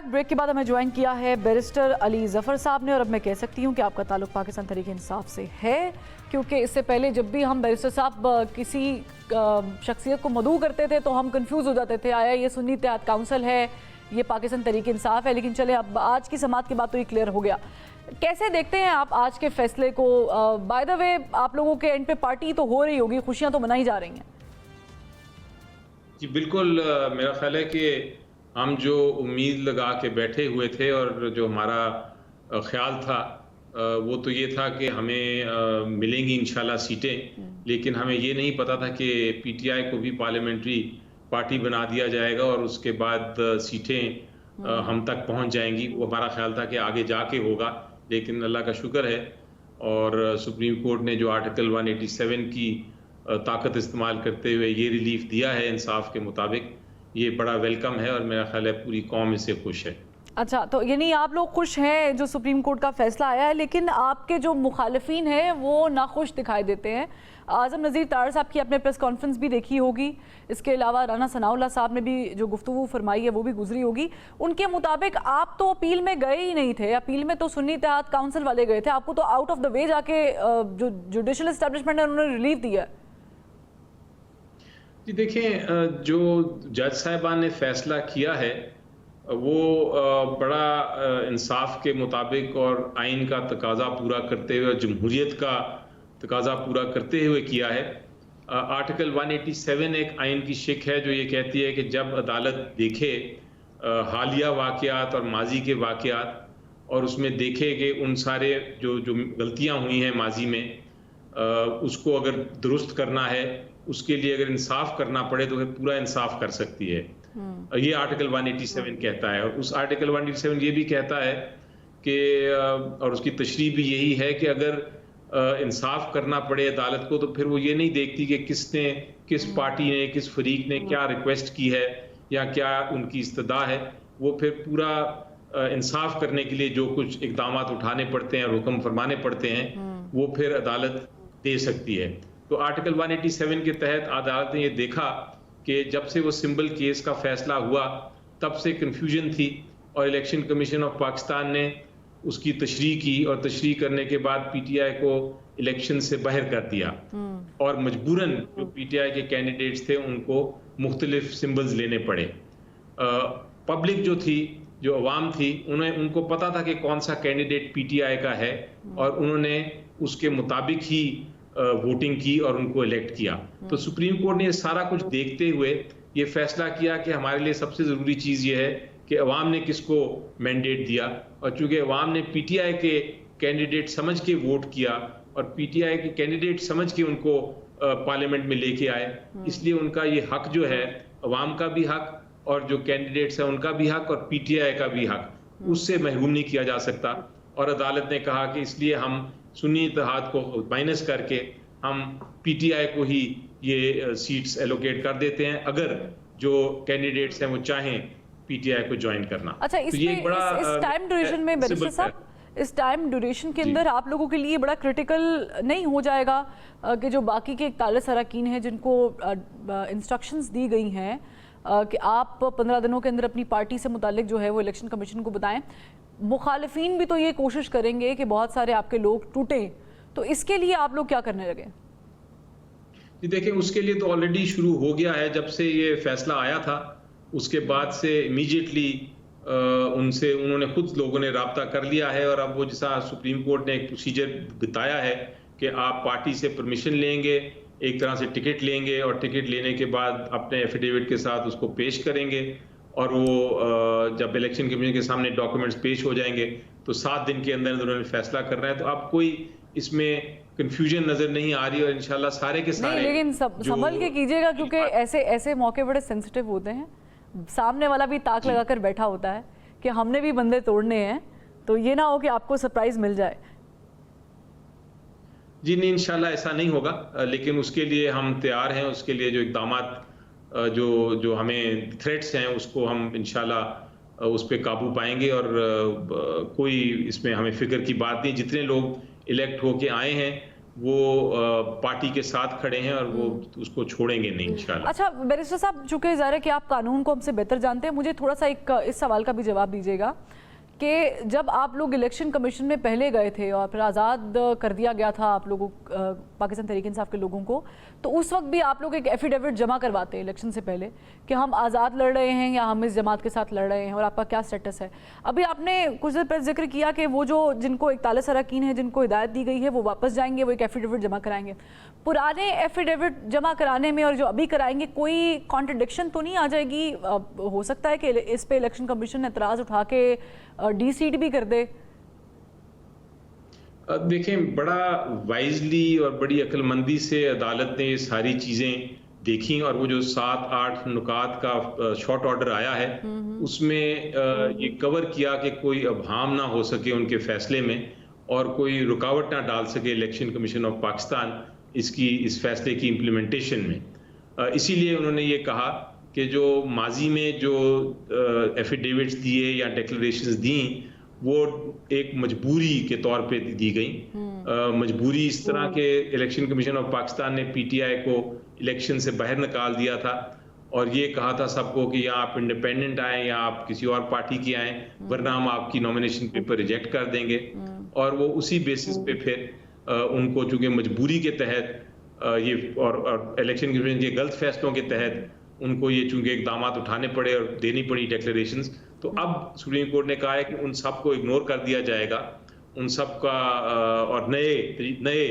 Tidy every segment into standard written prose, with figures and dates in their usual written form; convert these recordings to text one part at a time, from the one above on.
Back. Break के बाद हमें ज्वाइन किया है बैरिस्टर अली जफ़र साहब ने, और अब मैं कह सकती हूँ कि आपका ताल्लुक पाकिस्तान तहरीक इंसाफ से है, क्योंकि इससे पहले जब भी हम बैरिस्टर साहब किसी शख्सियत को मदऊ करते थे तो हम कंफ्यूज हो जाते थे, आया ये सुन्नी इत्तेहाद काउंसिल है, ये पाकिस्तान तहरीक इंसाफ है। लेकिन चले अब आज की समात के बाद तो ये क्लियर हो गया। कैसे देखते हैं आप आज के फैसले को? बाय द वे, आप लोगों के एंड पे पार्टी तो हो रही होगी, खुशियाँ तो मनाई जा रही हैं। जी बिल्कुल, मेरा ख्याल है कि हम जो उम्मीद लगा के बैठे हुए थे और जो हमारा ख्याल था वो तो ये था कि हमें मिलेंगी इंशाल्लाह सीटें, लेकिन हमें ये नहीं पता था कि पीटीआई को भी पार्लियामेंट्री पार्टी बना दिया जाएगा और उसके बाद सीटें हम तक पहुंच जाएंगी। वो हमारा ख्याल था कि आगे जाके होगा, लेकिन अल्लाह का शुक्र है और सुप्रीम कोर्ट ने जो आर्टिकल 187 की ताकत इस्तेमाल करते हुए ये रिलीफ दिया है इंसाफ के मुताबिक, ये बड़ा वेलकम है और मेरा ख्याल है पूरी कौम इससे खुश है। अच्छा, तो यानी आप लोग खुश हैं जो सुप्रीम कोर्ट का फैसला आया है, लेकिन आपके जो मुखालिफिन हैं वो नाखुश दिखाई देते हैं। आज़म नज़ीर तार साहब की आपने प्रेस कॉन्फ्रेंस भी देखी होगी, इसके अलावा राना सनाउल्लाह साहब ने भी जो गुफ्तगू फरमाई है वो भी गुजरी होगी। उनके मुताबिक आप तो अपील में गए ही नहीं थे, अपील में तो सुन्नी इत्तेहाद काउंसिल वाले गए थे, आपको तो आउट ऑफ द वे जाके जो जुडिशल एस्टेब्लिशमेंट है उन्होंने रिलीफ दिया है। जी देखें, जो जज साहिबान ने फैसला किया है वो बड़ा इंसाफ के मुताबिक और आइन का तकाजा पूरा करते हुए और जमहूरियत का तकाजा पूरा करते हुए किया है। आर्टिकल 187 एक आइन की शिक है जो ये कहती है कि जब अदालत देखे हालिया वाक़यात और माजी के वाक़यात और उसमें देखे कि उन सारे जो गलतियाँ हुई हैं माजी में उसको अगर दुरुस्त करना है, उसके लिए अगर इंसाफ करना पड़े तो फिर पूरा इंसाफ कर सकती है। ये आर्टिकल 187 कहता है। और उस आर्टिकल 187 ये भी कहता है कि और उसकी तशरीह भी यही है कि अगर इंसाफ करना पड़े अदालत को तो फिर वो ये नहीं देखती कि किसने, किस पार्टी ने, किस फरीक ने क्या रिक्वेस्ट की है या क्या उनकी इस्तदा है। वो फिर पूरा इंसाफ करने के लिए जो कुछ इकदाम उठाने पड़ते हैं और हुक्म फरमाने पड़ते हैं वो फिर अदालत दे सकती है। तो आर्टिकल 187 के तहत अदालत ने ये देखा कि जब से वो सिंबल केस का फैसला हुआ तब से कंफ्यूजन थी और इलेक्शन कमीशन ऑफ पाकिस्तान ने उसकी तशरीह की और तशरीह करने के बाद पीटीआई को इलेक्शन से बाहर कर दिया और मजबूरन जो पीटीआई के कैंडिडेट्स थे उनको मुख्तलिफ सिंबल्स लेने पड़े। पब्लिक जो थी, जो अवाम थी, उनको पता था कि कौन सा कैंडिडेट पीटीआई का है और उन्होंने उसके मुताबिक ही वोटिंग की और उनको इलेक्ट किया। तो सुप्रीम कोर्ट ने ये सारा कुछ देखते हुए ये फैसला किया कि हमारे लिए सबसे ज़रूरी चीज़ ये है कि अवाम ने किसको मैंडेट दिया, और चूंकि अवाम ने पीटीआई के कैंडिडेट समझ के वोट किया और पीटीआई के कैंडिडेट समझ के उनको पार्लियामेंट में लेके आए, इसलिए उनका ये हक जो है, अवाम का भी हक और जो कैंडिडेट्स हैं उनका भी हक और पीटीआई का भी हक, उससे महरूम नहीं किया जा सकता। और अदालत ने कहा कि इसलिए हम सुन्नी इत्तेहाद को माइनस करके हम पीटीआई को ही ये सीट्स एलोकेट कर देते हैं अगर जो कैंडिडेट्स हैं वो चाहें पीटीआई को ज्वाइन करना। अच्छा, तो ये बड़ा इस टाइम ड्यूरेशन में बैरिस्टर साहब, इस टाइम ड्यूरेशन के अंदर आप लोगों के लिए बड़ा क्रिटिकल नहीं हो जाएगा कि जो बाकी के 41 अरकान हैं जिनको इंस्ट्रक्शंस दी गई हैं कि आप 15 दिनों के अंदर अपनी पार्टी से मुतालिक जो है वो इलेक्शन कमीशन को बताएं, मुखालिफिन भी तो ये कोशिश करेंगे कि बहुत सारे आपके लोग टूटें, तो इसके लिए आप लोग क्या करने लगे? जी देखिए, उसके लिए तो ऑलरेडी शुरू हो गया है। जब से ये फैसला आया था उसके बाद से इमीडिएटली उन्होंने खुद लोगों ने राब्ता कर लिया है और अब वो जैसा सुप्रीम कोर्ट ने एक प्रोसीजर बताया है कि आप पार्टी से परमिशन लेंगे, एक तरह से टिकट लेंगे और टिकट लेने के बाद अपने एफिडेविट के साथ उसको पेश करेंगे और वो जब इलेक्शन कमीशन के सामने डॉक्यूमेंट्स पेश हो जाएंगे तो 7 दिन के अंदर उन्होंने फैसला करना है। तो अब कोई इसमें कंफ्यूजन नजर नहीं आ रही और इंशाल्लाह सारे के सारे, लेकिन संभल के कीजिएगा क्योंकि ऐसे मौके बड़े सेंसिटिव होते हैं। सामने वाला भी ताक लगाकर बैठा होता है कि हमने भी बंदे तोड़ने हैं, तो ये ना हो कि आपको सरप्राइज मिल जाए। जी नहीं, इंशाल्लाह ऐसा नहीं होगा, लेकिन उसके लिए हम तैयार हैं। उसके लिए जो इक़दामात जो हमें थ्रेट्स हैं उसको हम इंशाल्लाह उस पर काबू पाएंगे और कोई इसमें हमें फिक्र की बात नहीं। जितने लोग इलेक्ट होके आए हैं वो पार्टी के साथ खड़े हैं और वो उसको छोड़ेंगे नहीं इंशाल्लाह। अच्छा बैरिस्टर साहब, चूंकि ज़ाहिर है कि आप कानून को हमसे बेहतर जानते हैं, मुझे थोड़ा सा एक इस सवाल का भी जवाब दीजिएगा कि जब आप लोग इलेक्शन कमीशन में पहले गए थे और फिर आज़ाद कर दिया गया था आप लोगों पाकिस्तान तहरीक इंसाफ के लोगों को, तो उस वक्त भी आप लोग एक एफिडेविट जमा करवाते हैं इलेक्शन से पहले कि हम आज़ाद लड़ रहे हैं या हम इस जमात के साथ लड़ रहे हैं और आपका क्या स्टेटस है। अभी आपने कुछ देर पहले जिक्र किया कि वो जो जिनको 41 अरकान है जिनको हिदायत दी गई है वो वापस जाएंगे, वो एक एफिडेविट जमा कराएंगे। पुराने एफिडेविट जमा कराने में और जो अभी कराएंगे कोई कॉन्ट्रडिक्शन तो नहीं आ जाएगी? हो सकता है कि इस पे इलेक्शन कमीशन एतराज़ उठा के डीसीड भी कर दे। देखें, बड़ा वाइजली और बड़ी अक्लमंदी से अदालत ने ये सारी चीज़ें देखी और वो जो 7-8 नुकात का शॉर्ट ऑर्डर आया है उसमें ये कवर किया कि कोई अबहम ना हो सके उनके फैसले में और कोई रुकावट ना डाल सके इलेक्शन कमीशन ऑफ पाकिस्तान इस फैसले की इम्प्लीमेंटेशन में। इसीलिए उन्होंने ये कहा कि जो माजी में जो एफिडेविट्स दिए या डिक्लेरेशंस दी वो एक मजबूरी के तौर पे दी गई। मजबूरी इस तरह के इलेक्शन कमीशन ऑफ पाकिस्तान ने पीटीआई को इलेक्शन से बाहर निकाल दिया था और ये कहा था सबको कि या आप इंडिपेंडेंट आए या आप किसी और पार्टी के आए, वरना हम आपकी नॉमिनेशन पेपर रिजेक्ट कर देंगे। और वो उसी बेसिस पे फिर उनको चूंकि मजबूरी के तहत ये और इलेक्शन कमीशन के गलत फैसलों के तहत उनको ये चूंकि इकदाम उठाने पड़े और देनी पड़ी डिक्लेरेशंस, तो अब सुप्रीम कोर्ट ने कहा है कि उन सब को इग्नोर कर दिया जाएगा, उन सब का और नए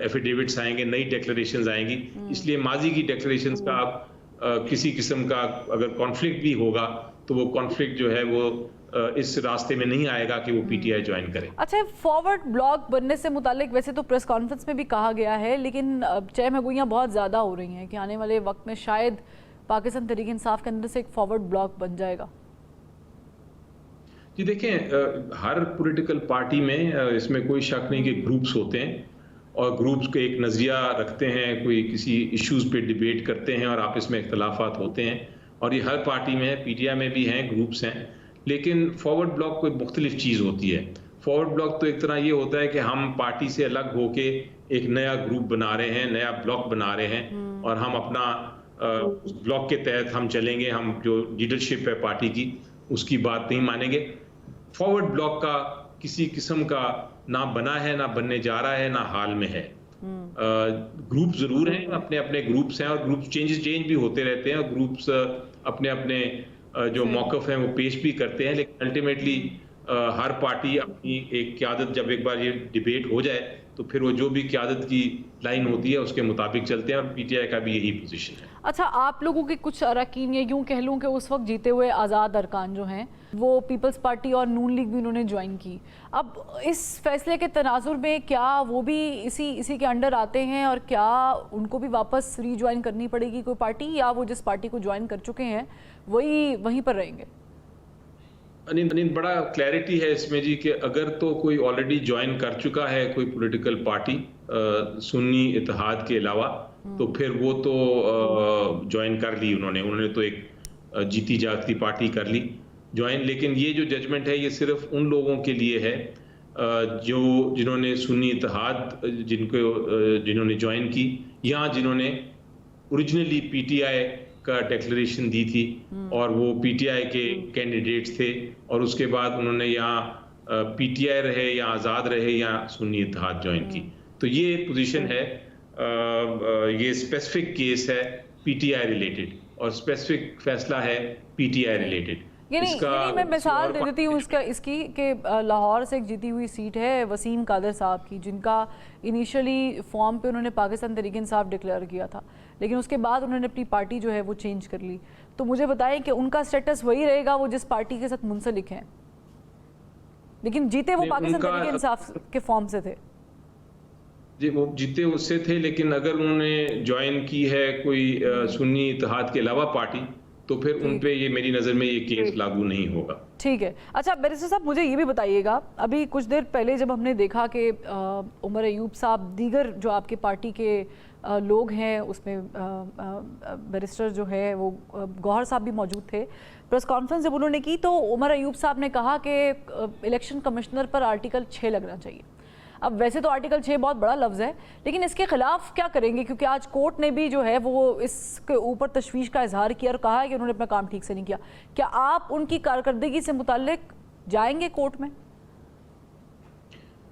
एफिडेविट्स आएंगे, नई डिक्लेरेशंस आएंगी। इसलिए माजी की डिक्लेरेशंस का अब किसी किस्म का अगर कॉन्फ्लिक्ट भी होगा तो वो कॉन्फ्लिक्ट जो है वो इस रास्ते में नहीं आएगा कि वो पीटीआई ज्वाइन करे। अच्छा, फॉरवर्ड ब्लॉक बनने से मुतालिक वैसे तो प्रेस कॉन्फ्रेंस में भी कहा गया है, लेकिन चहमगोइयाँ बहुत ज़्यादा हो रही हैं कि आने वाले वक्त में शायद पाकिस्तान तहरीक इंसाफ के अंदर से एक फॉरवर्ड ब्लॉक बन जाएगा। जी देखें, हर पॉलिटिकल पार्टी में इसमें कोई शक नहीं कि ग्रुप्स होते हैं और ग्रुप्स को एक नज़रिया रखते हैं, कोई किसी इश्यूज पे डिबेट करते हैं और आपस में इख्तलाफात होते हैं और ये हर पार्टी में है, पीटीआई में भी हैं, ग्रुप्स हैं। लेकिन फॉरवर्ड ब्लॉक कोई मुख्तलिफ चीज़ होती है। फॉरवर्ड ब्लॉक तो एक तरह ये होता है कि हम पार्टी से अलग होके एक नया ग्रुप बना रहे हैं, नया ब्लॉक बना रहे हैं और हम अपना ब्लॉक के तहत हम चलेंगे, हम जो लीडरशिप है पार्टी की उसकी बात नहीं मानेंगे। फॉरवर्ड ब्लॉक का किसी किस्म का ना बना है, ना बनने जा रहा है, ना हाल में है। ग्रुप जरूर हैं, अपने अपने ग्रुप्स हैं और ग्रुप चेंज भी होते रहते हैं और ग्रुप्स अपने अपने जो मौक़िफ़ हैं वो पेश भी करते हैं, लेकिन अल्टीमेटली हर पार्टी अपनी एक क़यादत, जब एक बार ये डिबेट हो जाए तो फिर वो जो भी क़यादत की लाइन होती है उसके मुताबिक चलते हैं और पीटीआई का भी यही पोजीशन है। अच्छा, आप लोगों के कुछ अरकान या यूँ कह लूँ कि उस वक्त जीते हुए आज़ाद अरकान जो हैं वो पीपल्स पार्टी और नून लीग भी उन्होंने ज्वाइन की। अब इस फैसले के तनाजुर में क्या वो भी इसी के अंडर आते हैं और क्या उनको भी वापस रीज्वाइन करनी पड़ेगी कोई पार्टी, या वो जिस पार्टी को ज्वाइन कर चुके हैं वहीं पर रहेंगे? बड़ा क्लैरिटी है इसमें जी कि अगर तो कोई ऑलरेडी ज्वाइन कर चुका है कोई पॉलिटिकल पार्टी सुन्नी इत्तेहाद के अलावा, तो फिर वो तो ज्वाइन कर ली उन्होंने तो एक जीती जागती पार्टी कर ली ज्वाइन। लेकिन ये जो जजमेंट है ये सिर्फ उन लोगों के लिए है जिन्होंने सुन्नी इत्तेहाद जिन्होंने ज्वाइन की या जिन्होंने ओरिजिनली पीटीआई का डिक्लेरेशन दी थी और वो पीटीआई के कैंडिडेट्स थे और उसके बाद उन्होंने यहाँ पीटीआई रहे या आज़ाद रहे या सुन्नी इत्तेहाद ज्वाइन की। तो ये पोजीशन है, ये स्पेसिफिक केस है पीटीआई रिलेटेड और स्पेसिफिक फैसला है पीटीआई रिलेटेड। यानी मैं मिसाल दे देती हूँ इसकी कि लाहौर से एक जीती हुई सीट है वसीम कादर साहब की, जिनका इनिशियली फॉर्म पे उन्होंने पाकिस्तान तहरीक इंसाफ डिक्लेयर किया था, लेकिन उसके बाद उन्होंने अपनी पार्टी जो है वो चेंज कर ली। तो मुझे बताएं कि उनका स्टेटस वही रहेगा वो जिस पार्टी के साथ मुंसलिक हैं, लेकिन जीते वो पाकिस्तान तहरीक इंसाफ के फॉर्म से थे। जी, वो जीते उससे थे, लेकिन अगर उन्होंने ज्वाइन की है कोई सुन्नी इत्तेहाद के अलावा पार्टी तो फिर उन पे ये मेरी नज़र में ये केस लागू नहीं होगा। ठीक है। अच्छा बैरिस्टर साहब, मुझे ये भी बताइएगा, अभी कुछ देर पहले जब हमने देखा कि उमर अयूब साहब, दीगर जो आपके पार्टी के लोग हैं उसमें बैरिस्टर जो है वो गौहर साहब भी मौजूद थे, प्रेस कॉन्फ्रेंस जब उन्होंने की तो उमर अयूब साहब ने कहा कि इलेक्शन कमिश्नर पर आर्टिकल 6 लगना चाहिए। अब वैसे तो आर्टिकल 6 बहुत बड़ा लफ्ज़ है, लेकिन इसके खिलाफ क्या करेंगे? क्योंकि आज कोर्ट ने भी जो है वो इसके ऊपर तशवीश का इजहार किया और कहा है कि उन्होंने अपना काम ठीक से नहीं किया। क्या आप उनकी कारकर्दगी से मुताल्लिक जाएंगे कोर्ट में?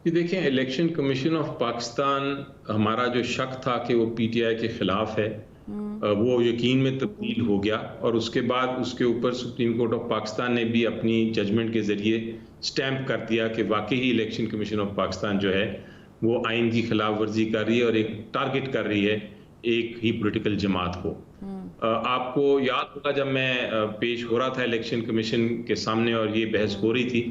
ये देखें, इलेक्शन कमीशन ऑफ पाकिस्तान, हमारा जो शक था कि वो पीटीआई के खिलाफ है, वो यकीन में तब्दील हो गया और उसके बाद उसके ऊपर सुप्रीम कोर्ट ऑफ पाकिस्तान ने भी अपनी जजमेंट के ज़रिए स्टैंप कर दिया कि वाकई ही इलेक्शन कमीशन ऑफ पाकिस्तान जो है वो आइन की खिलाफ वर्जी कर रही है और एक टारगेट कर रही है एक ही पॉलिटिकल जमात को। आपको याद होगा जब मैं पेश हो रहा था इलेक्शन कमीशन के सामने और ये बहस हो रही थी,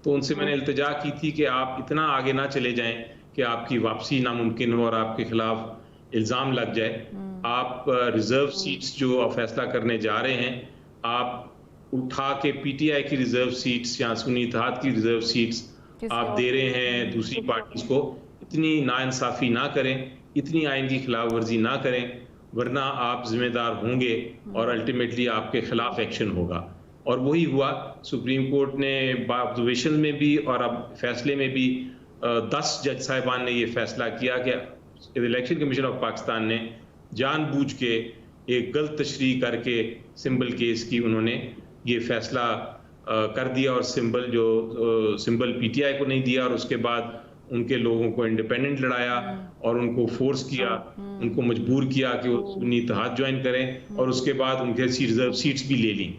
तो उनसे मैंने इल्तिजा की थी कि आप इतना आगे ना चले जाएं कि आपकी वापसी नामुमकिन हो और आपके खिलाफ इल्ज़ाम लग जाए। आप रिजर्व सीट्स जो फैसला करने जा रहे हैं, आप उठा के पीटीआई की रिजर्व सीट्स या सुन्नी इत्तेहाद की रिजर्व सीट्स आप दे रहे हैं दूसरी पार्टीज को। इतनी नाइंसाफी ना करें, इतनी आइन की खिलाफ वर्जी ना करें, वरना आप जिम्मेदार होंगे और अल्टीमेटली आपके खिलाफ एक्शन होगा। और वही हुआ। सुप्रीम कोर्ट ने ऑब्जर्वेशन में भी और अब फैसले में भी 10 जज साहिबान ने ये फैसला किया कि इलेक्शन कमीशन ऑफ पाकिस्तान ने जानबूझ के एक गलत तशरीह करके सिंबल केस की उन्होंने ये फैसला कर दिया और सिंबल पीटीआई को नहीं दिया और उसके बाद उनके लोगों को इंडिपेंडेंट लड़ाया और उनको फोर्स किया, उनको मजबूर किया कि वो सुन्नी इत्तेहाद ज्वाइन करें और उसके बाद उनके रिजर्व सीट्स भी ले ली।